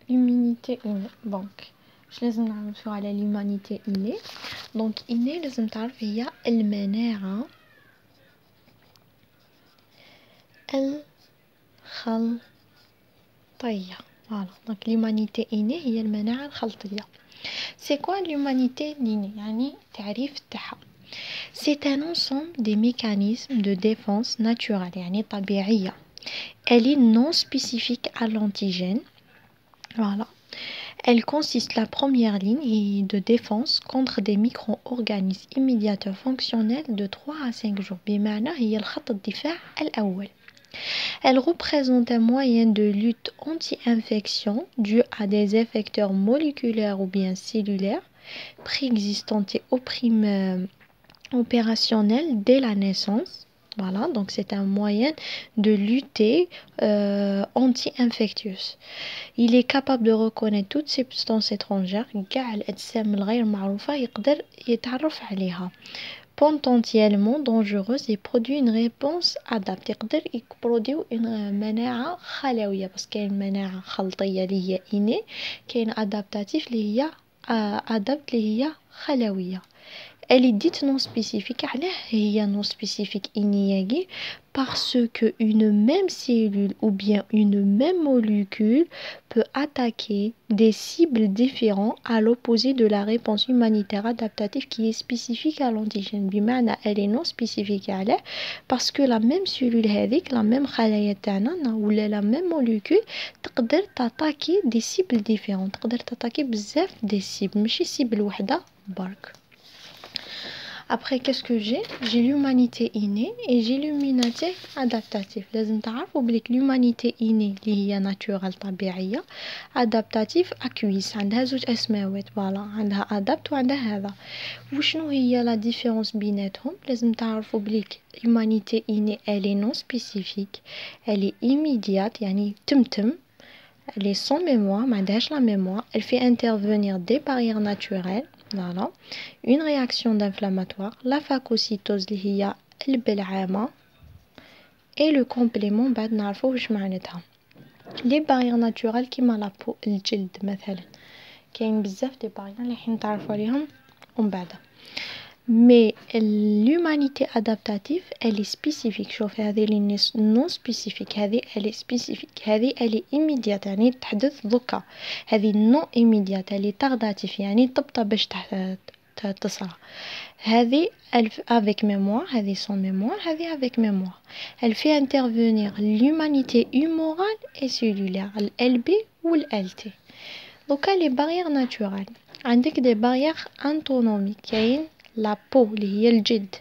l'immunité innée. Donc je لازم نعرفوا على l'immunité innée. Donc innée لازم تعرف هي المناعة الخلطية. Voilà. Donc l'immunité innée هي المناعة الخلطية. C'est quoi l'immunité innée؟ يعني تعريف تاعها. C'est un ensemble des mécanismes de défense naturelle يعني طبيعية. Elle est non spécifique à l'antigène. Voilà. Elle consiste la première ligne de défense contre des micro-organismes immédiatement fonctionnels de 3 à 5 jours. بمعنى هي الخط الدفاع الأول. Elle représente un moyen de lutte anti-infection dû à des effecteurs moléculaires ou bien cellulaires préexistants et opérationnels dès la naissance. Voilà, donc c'est un moyen de lutter anti-infectieuse. Il est capable de reconnaître toutes substances étrangères كاع الأجسام الغير معروفة يقدر يتعرف عليها potentiellement dangereuse et produit une réponse adaptée. يقدر يبروديو مناعة خلوية بس كاين مناعة خلطية اللي هي innée كاين adaptatif اللي هي adapt اللي هي خلوية. Elle est dite non spécifique. علاه هي non spécifique innée parce que une même cellule ou bien une même molécule peut attaquer des cibles différentes à l'opposé de la réponse humanitaire adaptative qui est spécifique à l'antigène. بمعنى elle est non spécifique علاه parce que la même cellule هذيك la même خلايا تاعنا ولا la même molécule تقدر تاتاكي des cibles différentes. تقدر تاتاكي بزاف des cibles ماشي cible وحده برك. Après, qu'est-ce que j'ai? J'ai l'humanité innée et j'ai l'immunité adaptative. لازم تعرفوا بليك l'humanité innée اللي هي naturelle طبيعية adaptative acquise عندها زوج أسماوات فوالا عندها adapt وعندها هذا. وشنو هي la différence بيناتهم؟ لازم تعرفوا بليك l'humanité innée elle est non spécifique, elle est immédiate يعني تمتم. Elle est sans mémoire, ما عندهاش la mémoire. Elle fait intervenir des barrières naturelles. Voilà. Une réaction d'inflammatoire, la phagocytose اللي هي البلعامة et le complément بعد نعرفو واش معناتها. Les barrières naturelles كيما لا بو الجلد مثلا كاين بزاف دي barrières اللي حين نتعرفو عليهم ومن بعد. Mais l'humanité adaptative elle est spécifique. شوف هذه اللي non spécifique هذه elle est spécifique هذه elle est immédiate يعني تحدث ذكا. هذه non immédiate elle est tardative يعني تبطأ باش تصرى. هذه avec mémoire هذه sans mémoire هذه avec mémoire. Elle fait intervenir l'humanité humorale et cellulaire LB ou LT. Donc les barrières naturelles عندك des barrières anatomiques كاين la peau اللي هي الجلد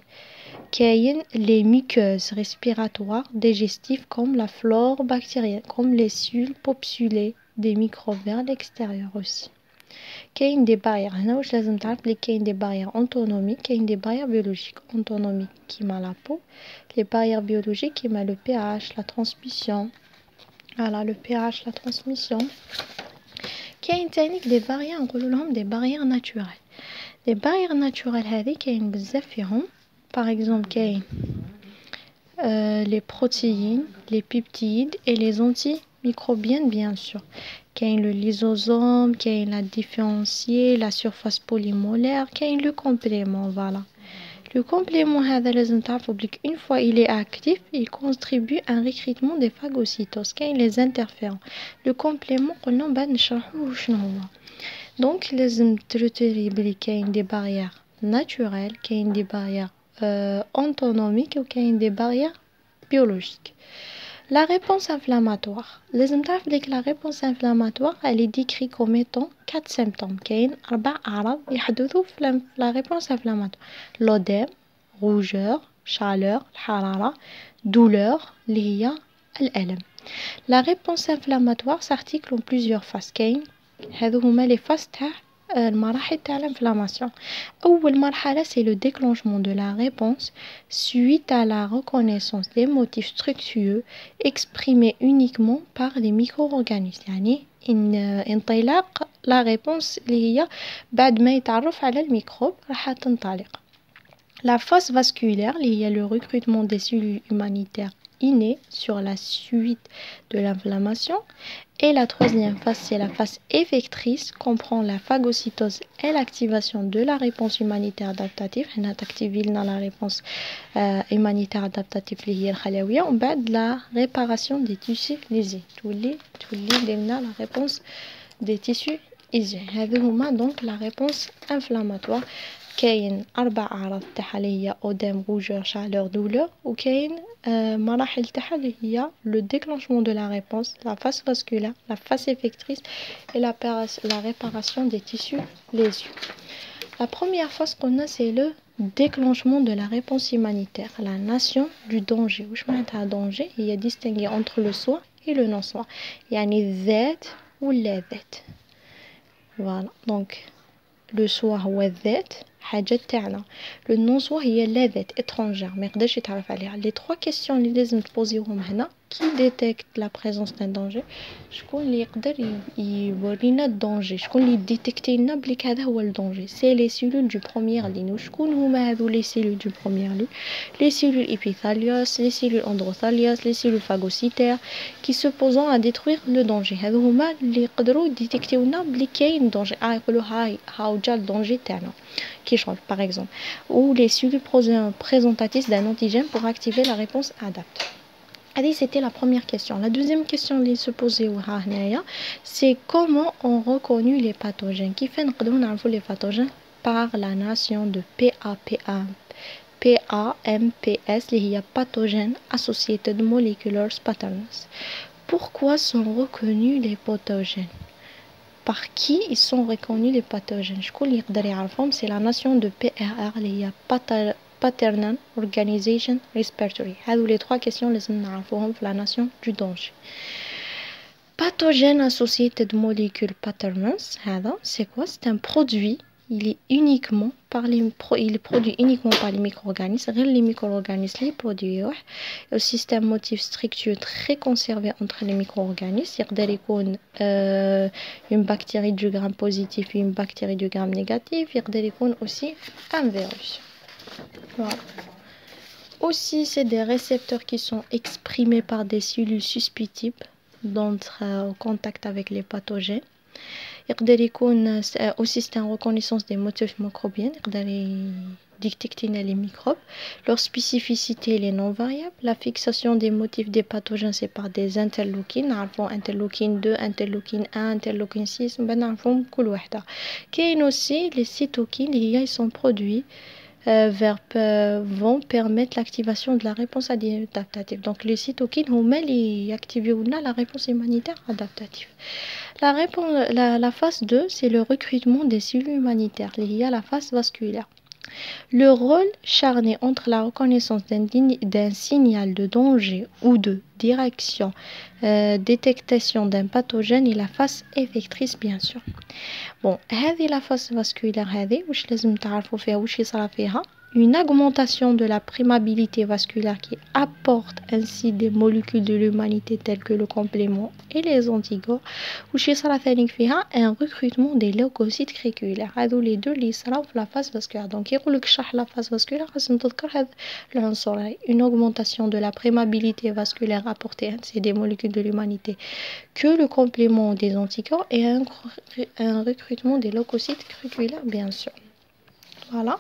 كاين les muqueuses respiratoires digestives comme la flore bactérienne comme les cellules populées des microbes vers l'extérieur aussi. كاين des barrières هنا واش لازم تعرف بلي كاين des barrières anatomiques كاين des barrières biologiques anatomiques كيما la peau les barrières biologiques كيما le pH la transmission voilà le pH la transmission كاين تاني des barrières نقولوا لهم des barrières naturelles. Les barrières naturelles هذه كاين بزاف فيهم par exemple كاين les protéines les peptides et les antimicrobiennes bien sûr. كاين le lysosome كاين la différenciée la surface polymolaire كاين le complément voilà. Le complément هذا لازم تعرفوا بليك une fois il est actif il contribue à un recrutement des phagocytoses كاين les interférents. Le complément قلنا بعد نشرحوا شنو هو. Donc لازم ترتري بلي كاين des barrières naturelles كاين des barrières anatomiques وكاين des barrières biologiques. La réponse inflammatoire لازم تعرف بليك la réponse inflammatoire elle est décrite comme étant 4 symptômes. كاين 4 أعراض يحدثوا في la réponse inflammatoire. l'œdème rougeur chaleur الحرارة douleur اللي هي الألم. La réponse inflammatoire s'articule en plusieurs phases. كاين هذو هما les phases تاع المراحل تاع l'inflammation. أول مرحلة c'est le déclenchement de la réponse suite à la reconnaissance des motifs structureux exprimés uniquement par les micro-organismes. يعني انطلاق la réponse اللي هي بعد ما يتعرف على الميكروب راح تنطلق. La phase vasculaire اللي هي le recrutement des cellules humanitaires innée sur la suite de l'inflammation. Et la troisième phase, c'est la phase effectrice, comprend la phagocytose et l'activation de la réponse humanitaire adaptative. On a activé la réponse humanitaire adaptative qui est الخلوية. On va de la réparation des tissus lésés. Tous les la réponse des tissus lésés. هذه هما donc la réponse inflammatoire. كاين 4 أعراض تاعها اللي هي أوديم روجور chaleur douleur وكاين مراحل تاعها اللي هي le déclenchement de la réponse, la phase vasculaire, la phase effectrice et la réparation des tissus lésés. La première phase qu'on a, c'est le déclenchement de la réponse humanitaire, la nation du danger. واش معناتها danger هي distinguer entre le soi et le non-soi, يعني الذات ولا ذات. Voilà, donc le soi هو الذات حاجة تاعنا. Le non-soi هي لا ذات étrangère ما يقدرش يتعرف عليها. Les 3 questions اللي لازم تبوزيهم هنا: qui détecte la présence d'un danger؟ شكون اللي يقدر يورينا الدونجي؟ شكون اللي ديتكتي لنا بلي هذا هو الدونجي؟ سي لي سيلول دو بروميير لين. وشكون هما هذو لي سيلول دو بروميير لين؟ لي سيلول épithéliales, les cellules endotheliales, les cellules phagocytaires qui se posent à détruire le danger. هذو هما اللي يقدروا ديتكتيو لنا بلي كاين دونجي. يقولوا هاو جا الدونجي تاعنا qui change par exemple, ou les cellules présentatrices d'un antigène pour activer la réponse adapte. Allez, c'était la première question. La deuxième question qui se posait c'est comment on reconnaît les pathogènes. Qui fait les pathogènes par la notion de PAMPS, les pathogènes associated molecular patterns. Pourquoi sont reconnus les pathogènes? Par qui ils sont reconnus les pathogènes? C'est la notion de PRR, les Paternal Organization Respiratory. هذو les 3 questions لازم نعرفوهم في la notion du danger. Pathogène associated molecule patterns, c'est quoi? C'est un produit, il est produit uniquement par les micro-organismes. Les micro-organismes les produisent. Le système motif structure très conservé entre les micro-organismes. Il y a une bactérie du gram positif et une bactérie du gram négatif. Il y a aussi un virus. Voilà. Aussi, c'est des récepteurs qui sont exprimés par des cellules susceptibles d'entrer en contact avec les pathogènes. يقدر يكون aussi c'est une reconnaissance des motifs microbiens. يقدر détecter les microbes. Leur spécificité est non variable. La fixation des motifs des pathogènes c'est par des interleukines. نعرفوا interleukine 2, interleukine 1, interleukine 6. بنعرفهم كل واحدة. كاين aussi les cytokines. Ils sont produits vont permettre l'activation de la réponse adaptative. Donc les cytokines ils activent la réponse immunitaire adaptative. La phase 2, c'est le recrutement des cellules humanitaires. Il y a la phase vasculaire. Le rôle charnière entre la reconnaissance d'un signal de danger ou de direction, détectation d'un pathogène et la phase effectrice bien sûr. Bon, هذه la phase vasculaire هذه واش لازم تعرفوا فيها واش يصرى فيها. Une augmentation de la perméabilité vasculaire qui apporte ainsi des molécules de l'humanité telles que le complément et les anticorps. واش يصرى ثاني فيها un recrutement des leucocytes criculaires. هذو les deux اللي يصراو في la phase vasculaire. Donc يقولك شرح la phase vasculaire لازم تذكر هذا العنصر. Une augmentation de la perméabilité vasculaire apportée ainsi des molécules de l'humanité que le complément des anticorps et un recrutement des leucocytes criculaires bien sûr. Voilà.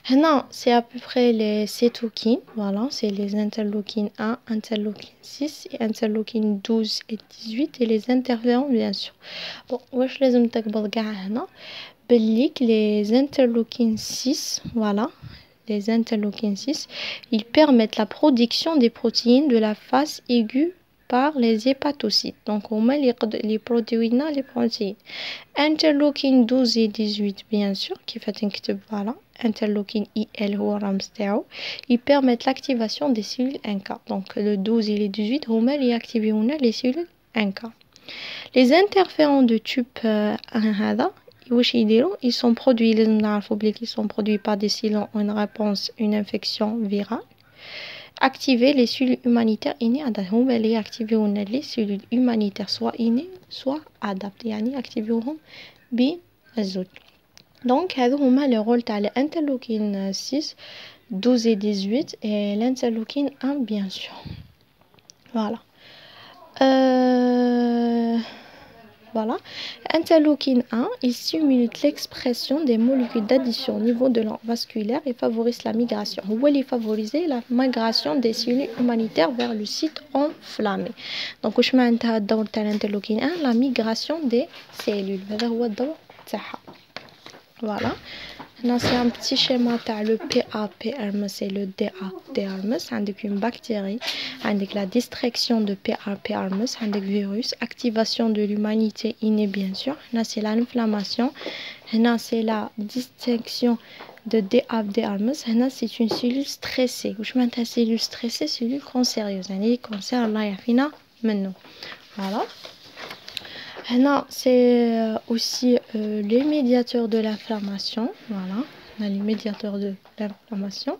Non, c'est à peu près les cytokines, voilà, c'est les interleukines 1, interleukine 6, et interleukine 12 et 18 et les interférons bien sûr. Bon, واش لازم تقبض كاع هنا بليك les interleukines 6, voilà, les interleukines 6, ils permettent la production des protéines de la phase aiguë par les hépatocytes. Donc on met les protéines les protéines. Interleukine 12 et 18 bien sûr qui fait نكتب voilà. Interleukine IL هو الرمز تاعو. Ils permettent l'activation des cellules NK. Donc le 12 et le 18 هما اللي يactivéونا les cellules NK. Les interférons de type 1 هذا واش يديروا؟ Ils sont produits لازم نعرفوا بلي ils sont produits par des cellules en réponse à une infection virale. Activer les cellules humanitaires innées هما اللي يactivéونا les cellules humanitaires soit innées soit adaptées يعني يactivéوهم بالزوج. Donc هذو هما le rôle تاع l'interleukine 6, 12 et 18 et l'interleukine 1 bien sûr. Voilà. Euh, Voilà. Interleukine 1, il stimule l'expression des molécules d'addition au niveau de l'enveloppe vasculaire et favorise la migration. Ou il favorise la migration des cellules humanitaires vers le site enflammé. Donc, je vais l'interleukine 1, la migration des cellules. Voilà. Là, c'est un petit schéma تاع le PAP-Hermes et le DA-Hermes. Avec une bactérie, avec la distraction de PAP-Hermes, avec virus, activation de l'humanité innée bien sûr. Là, c'est l'inflammation. Là, c'est la distinction de DA-Hermes. Là, c'est une cellule stressée. Je mets une cellule stressée, cellule cancéreuse. Les cancers, Allah yafina maintenant. Voilà. Là, c'est aussi les médiateurs de l'inflammation. Voilà, on a les médiateurs de l'inflammation.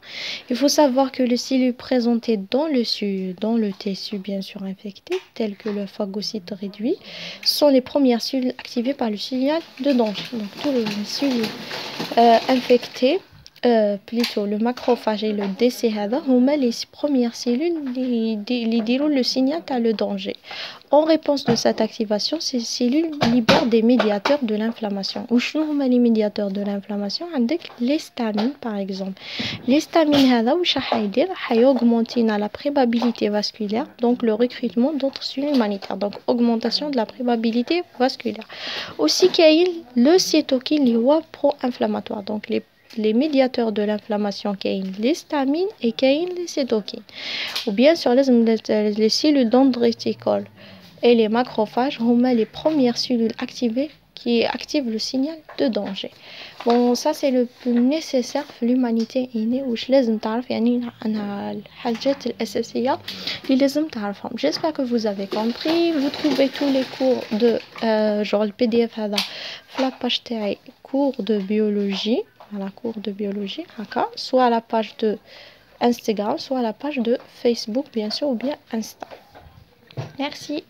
Il faut savoir que les cellules présentées dans le tissu bien sûr infecté, telles que le phagocyte réduit, sont les premières cellules activées par le signal de danger. Donc, toutes les cellules infectées, plutôt le macrophage et le DC, les premières cellules qui déroulent le signal à le danger. En réponse de cette activation, ces cellules libèrent des médiateurs de l'inflammation. Ou sont les médiateurs de l'inflammation? Avec l'histamine par exemple. L'histamine augmente la probabilité vasculaire, donc le recrutement d'autres cellules humanitaires. Donc augmentation de la probabilité vasculaire. Aussi qu'il y a le cytokine qui est pro-inflammatoire. Donc les médiateurs de l'inflammation qui sont l'histamine et les cytokines. Ou bien sur les cellules dendriticales et les macrophages sont les premières cellules activées qui activent le signal de danger. Bon, ça c'est le plus nécessaire pour l'humanité innée وش لازم تعرف يعني أنا الحاجات الأساسية اللي لازم تعرفهم. J'espère que vous avez compris. Vous trouvez tous les cours de genre le PDF هذا في la page تاعي cours de biologie. Voilà, cours de biologie, soit à la page de Instagram, soit à la page de Facebook bien sûr ou bien Insta. Merci.